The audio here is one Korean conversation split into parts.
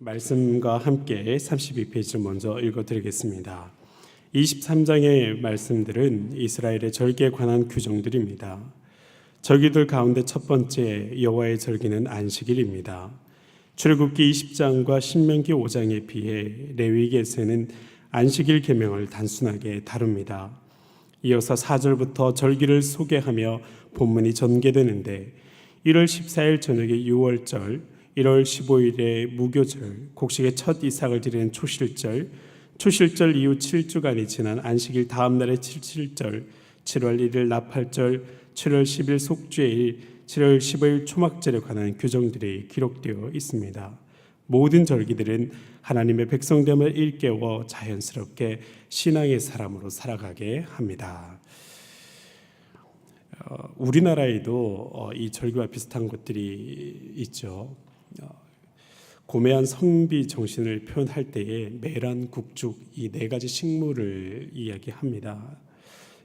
말씀과 함께 32페이지를 먼저 읽어드리겠습니다. 23장의 말씀들은 이스라엘의 절기에 관한 규정들입니다. 절기들 가운데 첫 번째 여호와의 절기는 안식일입니다. 출애굽기 20장과 신명기 5장에 비해 레위기에서는 안식일 계명을 단순하게 다룹니다. 이어서 4절부터 절기를 소개하며 본문이 전개되는데 1월 14일 저녁에 유월절, 1월 15일에 무교절, 곡식의 첫 이삭을 드리는 초실절, 초실절 이후 7주간이 지난 안식일 다음 날의 7.7절, 7월 1일 나팔절, 7월 10일 속죄일, 7월 15일 초막절에 관한 규정들이 기록되어 있습니다. 모든 절기들은 하나님의 백성됨을 일깨워 자연스럽게 신앙의 사람으로 살아가게 합니다. 우리나라에도 이 절기와 비슷한 것들이 있죠. 고매한 성비 정신을 표현할 때에 매란, 국죽 이 네 가지 식물을 이야기합니다.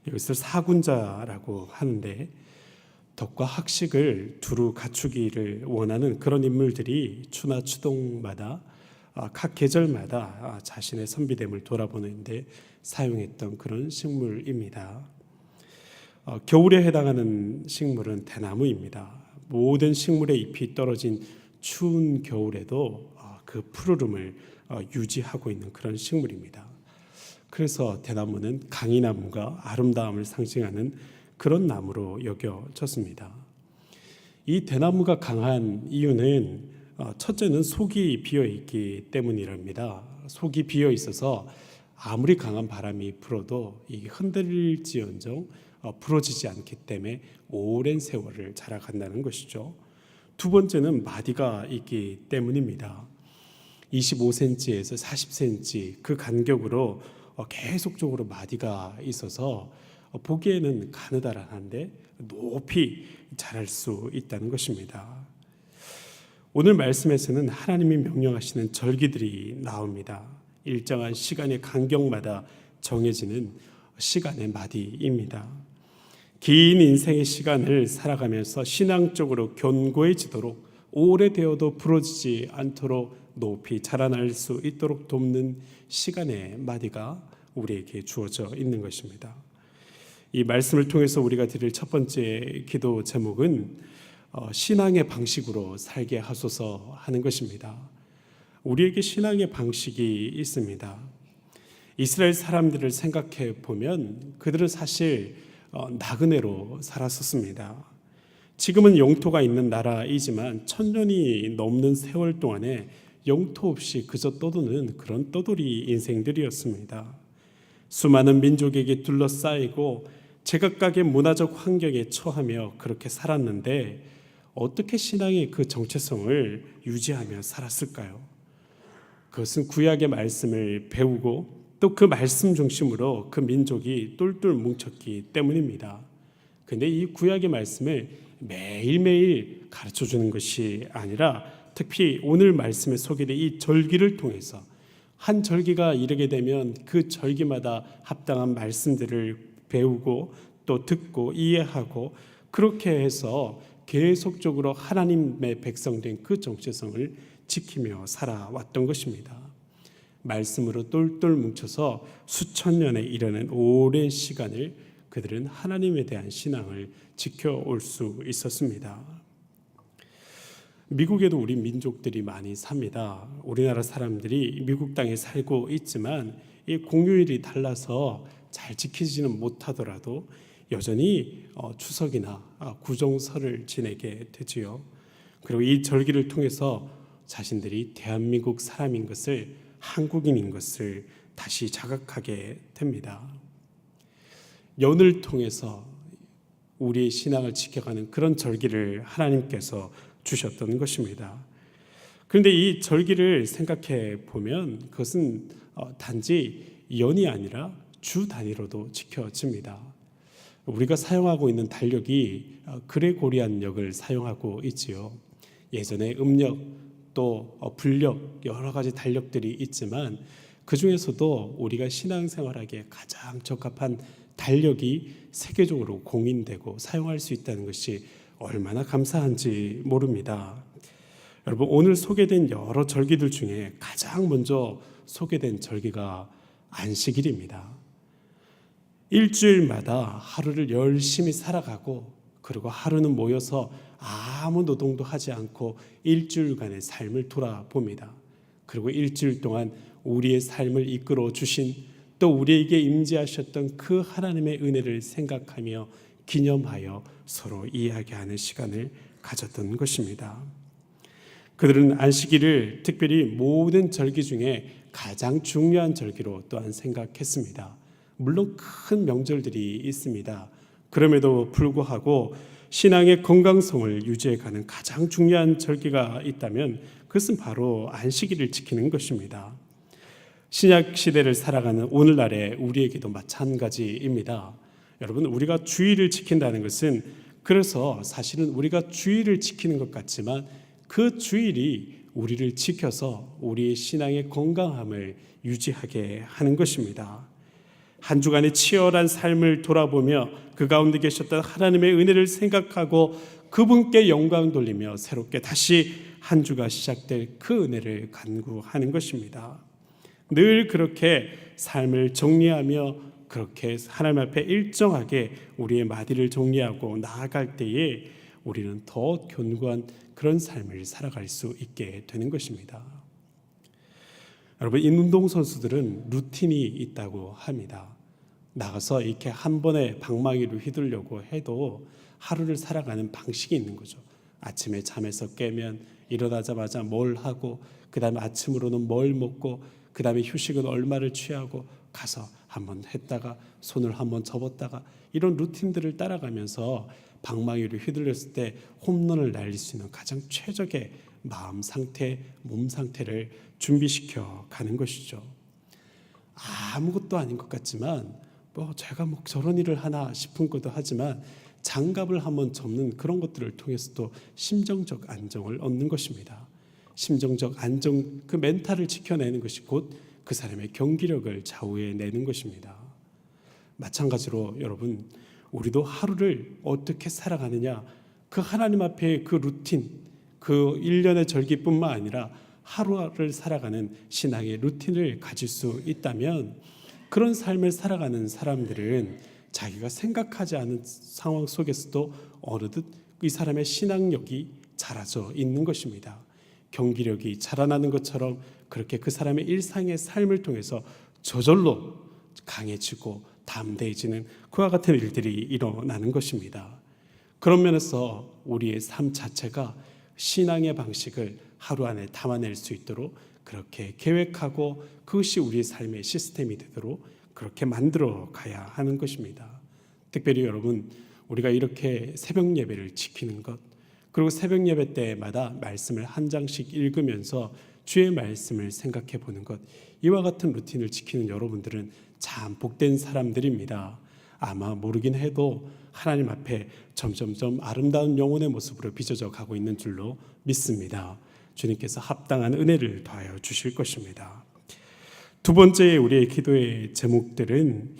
이것을 사군자라고 하는데 덕과 학식을 두루 갖추기를 원하는 그런 인물들이 추나 추동마다 각 계절마다 자신의 선비됨을 돌아보는데 사용했던 그런 식물입니다. 겨울에 해당하는 식물은 대나무입니다. 모든 식물의 잎이 떨어진 추운 겨울에도 그 푸르름을 유지하고 있는 그런 식물입니다. 그래서 대나무는 강인함과 아름다움을 상징하는 그런 나무로 여겨졌습니다. 이 대나무가 강한 이유는 첫째는 속이 비어있기 때문이랍니다. 속이 비어있어서 아무리 강한 바람이 불어도 흔들릴지언정 부러지지 않기 때문에 오랜 세월을 자라간다는 것이죠. 두 번째는 마디가 있기 때문입니다. 25cm에서 40cm 그 간격으로 계속적으로 마디가 있어서 보기에는 가느다란한데 높이 자랄 수 있다는 것입니다. 오늘 말씀에서는 하나님이 명령하시는 절기들이 나옵니다. 일정한 시간의 간격마다 정해지는 시간의 마디입니다. 긴 인생의 시간을 살아가면서 신앙적으로 견고해지도록 오래되어도 부러지지 않도록 높이 자라날 수 있도록 돕는 시간의 마디가 우리에게 주어져 있는 것입니다. 이 말씀을 통해서 우리가 드릴 첫 번째 기도 제목은 신앙의 방식으로 살게 하소서 하는 것입니다. 우리에게 신앙의 방식이 있습니다. 이스라엘 사람들을 생각해 보면 그들은 사실 나그네로 살았었습니다. 지금은 영토가 있는 나라이지만 1000년이 넘는 세월 동안에 영토 없이 그저 떠도는 그런 떠돌이 인생들이었습니다. 수많은 민족에게 둘러싸이고 제각각의 문화적 환경에 처하며 그렇게 살았는데 어떻게 신앙의 그 정체성을 유지하며 살았을까요? 그것은 구약의 말씀을 배우고 또 그 말씀 중심으로 그 민족이 똘똘 뭉쳤기 때문입니다. 그런데 이 구약의 말씀을 매일매일 가르쳐주는 것이 아니라 특히 오늘 말씀에 소개된 이 절기를 통해서 한 절기가 이르게 되면 그 절기마다 합당한 말씀들을 배우고 또 듣고 이해하고 그렇게 해서 계속적으로 하나님의 백성된 그 정체성을 지키며 살아왔던 것입니다. 말씀으로 똘똘 뭉쳐서 수천 년에 이르는 오랜 시간을 그들은 하나님에 대한 신앙을 지켜올 수 있었습니다. 미국에도 우리 민족들이 많이 삽니다. 우리나라 사람들이 미국 땅에 살고 있지만 이 공휴일이 달라서 잘 지키지는 못하더라도 여전히 추석이나 구정설을 지내게 되지요. 그리고 이 절기를 통해서 자신들이 대한민국 사람인 것을, 한국인인 것을 다시 자각하게 됩니다. 연을 통해서 우리의 신앙을 지켜가는 그런 절기를 하나님께서 주셨던 것입니다. 그런데 이 절기를 생각해 보면 그것은 단지 연이 아니라 주 단위로도 지켜집니다. 우리가 사용하고 있는 달력이 그레고리안 역을 사용하고 있지요. 예전에 음력 또 불력 여러 가지 달력들이 있지만 그 중에서도 우리가 신앙생활하기에 가장 적합한 달력이 세계적으로 공인되고 사용할 수 있다는 것이 얼마나 감사한지 모릅니다. 여러분, 오늘 소개된 여러 절기들 중에 가장 먼저 소개된 절기가 안식일입니다. 일주일마다 하루를 열심히 살아가고, 그리고 하루는 모여서 아무 노동도 하지 않고 일주일간의 삶을 돌아봅니다. 그리고 일주일 동안 우리의 삶을 이끌어 주신, 또 우리에게 임재하셨던 그 하나님의 은혜를 생각하며 기념하여 서로 이야기하는 시간을 가졌던 것입니다. 그들은 안식일을 특별히 모든 절기 중에 가장 중요한 절기로 또한 생각했습니다. 물론 큰 명절들이 있습니다. 그럼에도 불구하고 신앙의 건강성을 유지해가는 가장 중요한 절기가 있다면 그것은 바로 안식일을 지키는 것입니다. 신약 시대를 살아가는 오늘날의 우리에게도 마찬가지입니다. 여러분, 우리가 주일을 지킨다는 것은, 그래서 사실은 우리가 주일을 지키는 것 같지만 그 주일이 우리를 지켜서 우리의 신앙의 건강함을 유지하게 하는 것입니다. 한 주간의 치열한 삶을 돌아보며 그 가운데 계셨던 하나님의 은혜를 생각하고 그분께 영광 돌리며 새롭게 다시 한 주가 시작될 그 은혜를 간구하는 것입니다. 늘 그렇게 삶을 정리하며 그렇게 하나님 앞에 일정하게 우리의 마디를 정리하고 나아갈 때에 우리는 더 견고한 그런 삶을 살아갈 수 있게 되는 것입니다. 여러분, 이 운동선수들은 루틴이 있다고 합니다. 나가서 이렇게 한 번에 방망이로 휘두르려고 해도 하루를 살아가는 방식이 있는 거죠. 아침에 잠에서 깨면 일어나자마자 뭘 하고, 그 다음에 아침으로는 뭘 먹고, 그 다음에 휴식은 얼마를 취하고, 가서 한번 했다가 손을 한번 접었다가, 이런 루틴들을 따라가면서 방망이로 휘둘렸을 때 홈런을 날릴 수 있는 가장 최적의 마음 상태, 몸 상태를 준비시켜 가는 것이죠. 아무것도 아닌 것 같지만 제가 저런 일을 하나 싶은 것도 하지만 장갑을 한번 접는 그런 것들을 통해서도 심정적 안정을 얻는 것입니다. 심정적 안정, 그 멘탈을 지켜내는 것이 곧 그 사람의 경기력을 좌우해내는 것입니다. 마찬가지로 여러분, 우리도 하루를 어떻게 살아가느냐, 그 하나님 앞에 그 루틴, 그 일련의 절기뿐만 아니라 하루를 살아가는 신앙의 루틴을 가질 수 있다면, 그런 삶을 살아가는 사람들은 자기가 생각하지 않은 상황 속에서도 어느덧 이 사람의 신앙력이 자라져 있는 것입니다. 경기력이 자라나는 것처럼 그렇게 그 사람의 일상의 삶을 통해서 저절로 강해지고 담대해지는 그와 같은 일들이 일어나는 것입니다. 그런 면에서 우리의 삶 자체가 신앙의 방식을 하루 안에 담아낼 수 있도록 그렇게 계획하고, 그것이 우리의 삶의 시스템이 되도록 그렇게 만들어 가야 하는 것입니다. 특별히 여러분, 우리가 이렇게 새벽 예배를 지키는 것, 그리고 새벽 예배 때마다 말씀을 한 장씩 읽으면서 주의 말씀을 생각해 보는 것, 이와 같은 루틴을 지키는 여러분들은 참 복된 사람들입니다. 아마 모르긴 해도 하나님 앞에 점점점 아름다운 영혼의 모습으로 빚어져 가고 있는 줄로 믿습니다. 주님께서 합당한 은혜를 더하여 주실 것입니다. 두 번째 우리의 기도의 제목들은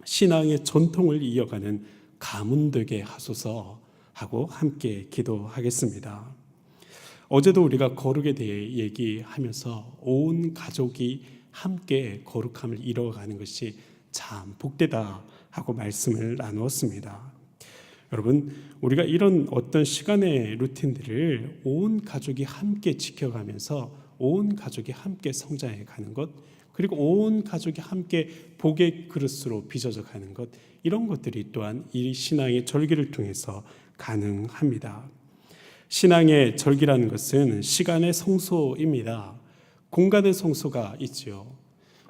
신앙의 전통을 이어가는 가문 되게 하소서 하고 함께 기도하겠습니다. 어제도 우리가 거룩에 대해 얘기하면서 온 가족이 함께 거룩함을 이뤄가는 것이 참 복되다 하고 말씀을 나누었습니다. 여러분, 우리가 이런 어떤 시간의 루틴들을 온 가족이 함께 지켜가면서 온 가족이 함께 성장해 가는 것, 그리고 온 가족이 함께 복의 그릇으로 빚어져 가는 것, 이런 것들이 또한 이 신앙의 절기를 통해서 가능합니다. 신앙의 절기라는 것은 시간의 성소입니다. 공간의 성소가 있지요.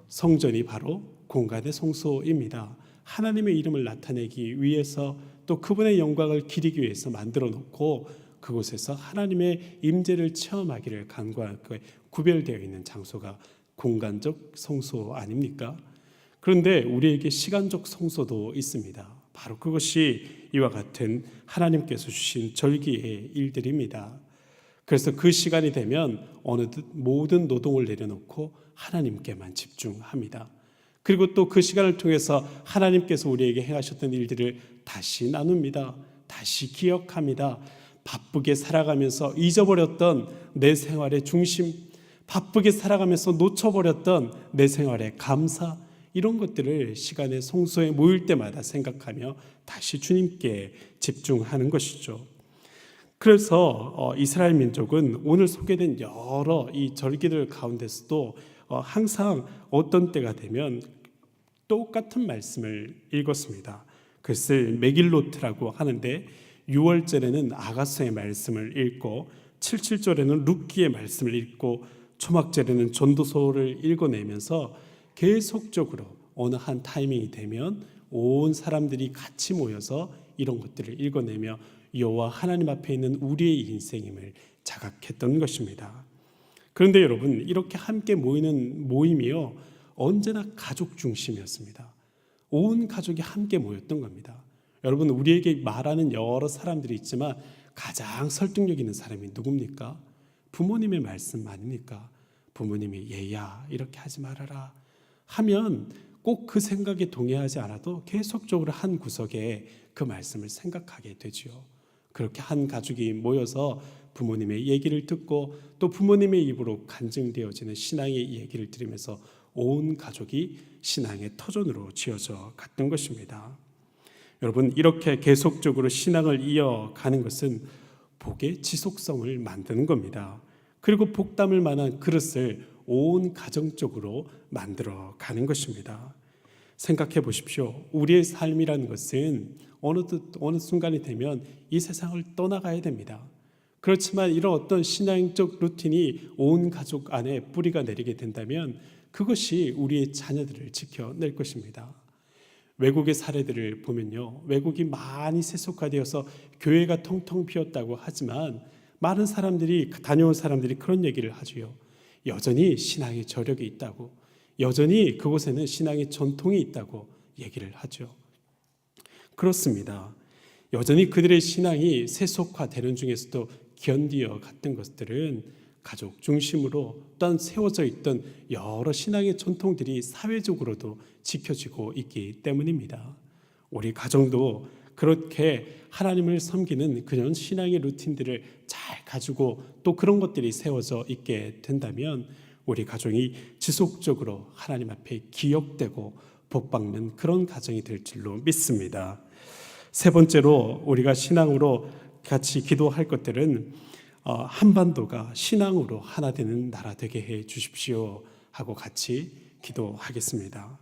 성전이 바로 공간의 성소입니다. 하나님의 이름을 나타내기 위해서, 또 그분의 영광을 기리기 위해서 만들어 놓고 그곳에서 하나님의 임재를 체험하기를 간구할 거에 구별되어 있는 장소가 공간적 성소 아닙니까? 그런데 우리에게 시간적 성소도 있습니다. 바로 그것이 이와 같은 하나님께서 주신 절기의 일들입니다. 그래서 그 시간이 되면 어느덧 모든 노동을 내려놓고 하나님께만 집중합니다. 그리고 또 그 시간을 통해서 하나님께서 우리에게 행하셨던 일들을 다시 나눕니다. 다시 기억합니다. 바쁘게 살아가면서 잊어버렸던 내 생활의 중심, 바쁘게 살아가면서 놓쳐버렸던 내 생활의 감사, 이런 것들을 시간의 성소에 모일 때마다 생각하며 다시 주님께 집중하는 것이죠. 그래서 이스라엘 민족은 오늘 소개된 여러 이 절기들 가운데서도 항상 어떤 때가 되면 똑같은 말씀을 읽었습니다. 그것을 메길로트라고 하는데 6월절에는 아가서의 말씀을 읽고 77절에는 룻기의 말씀을 읽고 초막절에는 전도서를 읽어내면서 계속적으로 어느 한 타이밍이 되면 온 사람들이 같이 모여서 이런 것들을 읽어내며 여호와 하나님 앞에 있는 우리의 인생임을 자각했던 것입니다. 그런데 여러분, 이렇게 함께 모이는 모임이요, 언제나 가족 중심이었습니다. 온 가족이 함께 모였던 겁니다. 여러분, 우리에게 말하는 여러 사람들이 있지만 가장 설득력 있는 사람이 누굽니까? 부모님의 말씀 아닙니까? 부모님이 얘야 이렇게 하지 말아라 하면 꼭 그 생각에 동의하지 않아도 계속적으로 한 구석에 그 말씀을 생각하게 되지요. 그렇게 한 가족이 모여서 부모님의 얘기를 듣고 또 부모님의 입으로 간증되어지는 신앙의 얘기를 들으면서 온 가족이 신앙의 터전으로 지어져 갔던 것입니다. 여러분, 이렇게 계속적으로 신앙을 이어가는 것은 복의 지속성을 만드는 겁니다. 그리고 복 담을 만한 그릇을 온 가정적으로 만들어 가는 것입니다. 생각해 보십시오. 우리의 삶이라는 것은 어느 순간이 되면 이 세상을 떠나가야 됩니다. 그렇지만 이런 어떤 신앙적 루틴이 온 가족 안에 뿌리가 내리게 된다면 그것이 우리의 자녀들을 지켜낼 것입니다. 외국의 사례들을 보면요, 외국이 많이 세속화되어서 교회가 텅텅 비었다고 하지만 많은 사람들이, 다녀온 사람들이 그런 얘기를 하지요. 여전히 신앙의 저력이 있다고, 여전히 그곳에는 신앙의 전통이 있다고 얘기를 하죠. 그렇습니다. 여전히 그들의 신앙이 세속화되는 중에서도 견디어 갔던 것들은 가족 중심으로 또한 세워져 있던 여러 신앙의 전통들이 사회적으로도 지켜지고 있기 때문입니다. 우리 가정도 그렇게 하나님을 섬기는 그런 신앙의 루틴들을 잘 가지고 또 그런 것들이 세워져 있게 된다면 우리 가정이 지속적으로 하나님 앞에 기억되고 복받는 그런 가정이 될 줄로 믿습니다. 세 번째로 우리가 신앙으로 같이 기도할 것들은 한반도가 신앙으로 하나 되는 나라 되게 해 주십시오 하고 같이 기도하겠습니다.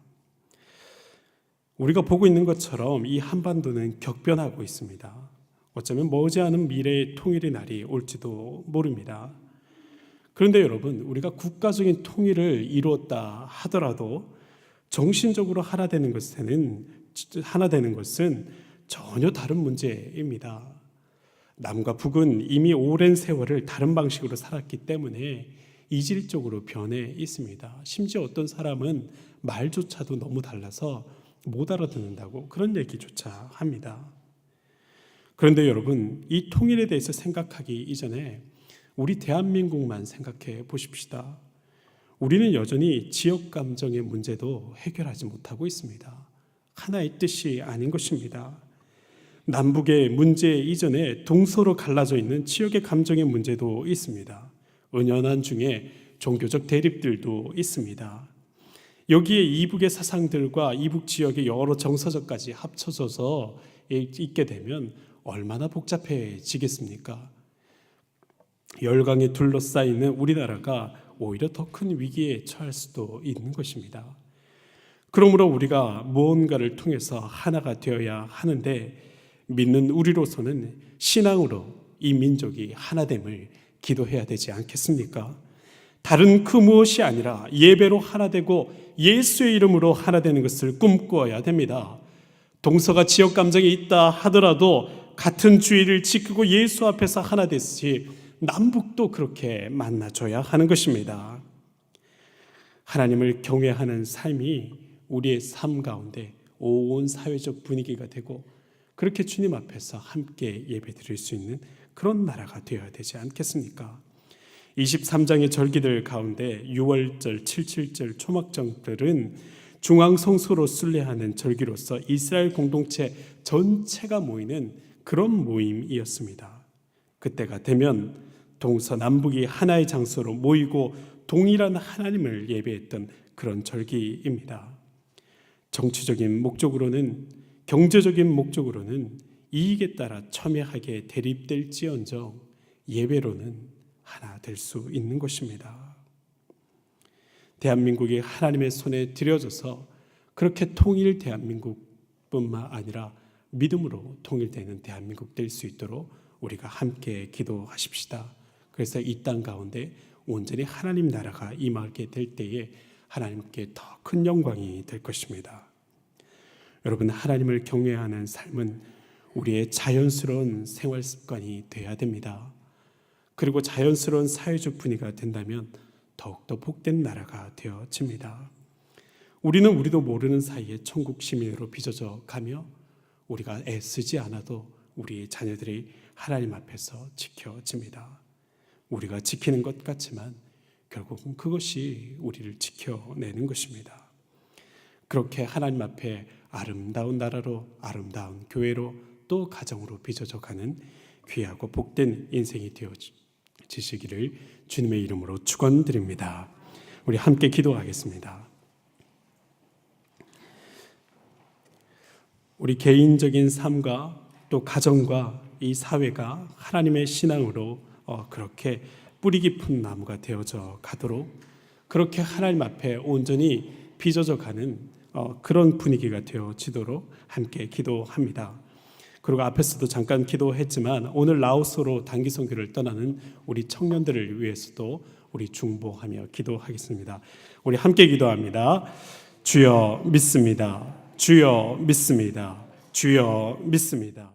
우리가 보고 있는 것처럼 이 한반도는 격변하고 있습니다. 어쩌면 머지않은 미래의 통일의 날이 올지도 모릅니다. 그런데 여러분, 우리가 국가적인 통일을 이루었다 하더라도 정신적으로 하나 되는 것은 전혀 다른 문제입니다. 남과 북은 이미 오랜 세월을 다른 방식으로 살았기 때문에 이질적으로 변해 있습니다. 심지어 어떤 사람은 말조차도 너무 달라서 못 알아듣는다고 그런 얘기조차 합니다. 그런데 여러분, 이 통일에 대해서 생각하기 이전에 우리 대한민국만 생각해 보십시다. 우리는 여전히 지역 감정의 문제도 해결하지 못하고 있습니다. 하나의 뜻이 아닌 것입니다. 남북의 문제 이전에 동서로 갈라져 있는 지역의 감정의 문제도 있습니다. 은연한 중에 종교적 대립들도 있습니다. 여기에 이북의 사상들과 이북 지역의 여러 정서적까지 합쳐져서 있게 되면 얼마나 복잡해지겠습니까? 열강에 둘러싸이는 우리나라가 오히려 더 큰 위기에 처할 수도 있는 것입니다. 그러므로 우리가 무언가를 통해서 하나가 되어야 하는데 믿는 우리로서는 신앙으로 이 민족이 하나됨을 기도해야 되지 않겠습니까? 다른 그 무엇이 아니라 예배로 하나 되고 예수의 이름으로 하나 되는 것을 꿈꾸어야 됩니다. 동서가 지역 감정이 있다 하더라도 같은 주의를 지키고 예수 앞에서 하나 됐듯이 남북도 그렇게 만나줘야 하는 것입니다. 하나님을 경외하는 삶이 우리의 삶 가운데 온 사회적 분위기가 되고 그렇게 주님 앞에서 함께 예배드릴 수 있는 그런 나라가 되어야 되지 않겠습니까? 23장의 절기들 가운데 6월절, 77절, 초막절들은 중앙성소로 순례하는 절기로서 이스라엘 공동체 전체가 모이는 그런 모임이었습니다. 그때가 되면 동서남북이 하나의 장소로 모이고 동일한 하나님을 예배했던 그런 절기입니다. 정치적인 목적으로는, 경제적인 목적으로는 이익에 따라 첨예하게 대립될지언정 예배로는 하나 될 수 있는 것입니다. 대한민국이 하나님의 손에 들여져서 그렇게 통일 대한민국뿐만 아니라 믿음으로 통일되는 대한민국 될 수 있도록 우리가 함께 기도하십시다. 그래서 이 땅 가운데 온전히 하나님 나라가 임하게 될 때에 하나님께 더 큰 영광이 될 것입니다. 여러분, 하나님을 경외하는 삶은 우리의 자연스러운 생활 습관이 되어야 됩니다. 그리고 자연스러운 사회적 분위기가 된다면 더욱더 복된 나라가 되어집니다. 우리는 우리도 모르는 사이에 천국 시민으로 빚어져 가며 우리가 애쓰지 않아도 우리의 자녀들이 하나님 앞에서 지켜집니다. 우리가 지키는 것 같지만 결국은 그것이 우리를 지켜내는 것입니다. 그렇게 하나님 앞에 아름다운 나라로, 아름다운 교회로, 또 가정으로 빚어져 가는 귀하고 복된 인생이 되어지시기를 주님의 이름으로 축원드립니다. 우리 함께 기도하겠습니다. 우리 개인적인 삶과 또 가정과 이 사회가 하나님의 신앙으로 그렇게 뿌리 깊은 나무가 되어져 가도록, 그렇게 하나님 앞에 온전히 빚어져 가는 그런 분위기가 되어지도록 함께 기도합니다. 그리고 앞에서도 잠깐 기도했지만 오늘 라오스로 단기 선교를 떠나는 우리 청년들을 위해서도 우리 중보하며 기도하겠습니다. 우리 함께 기도합니다. 주여 믿습니다. 주여 믿습니다. 주여 믿습니다.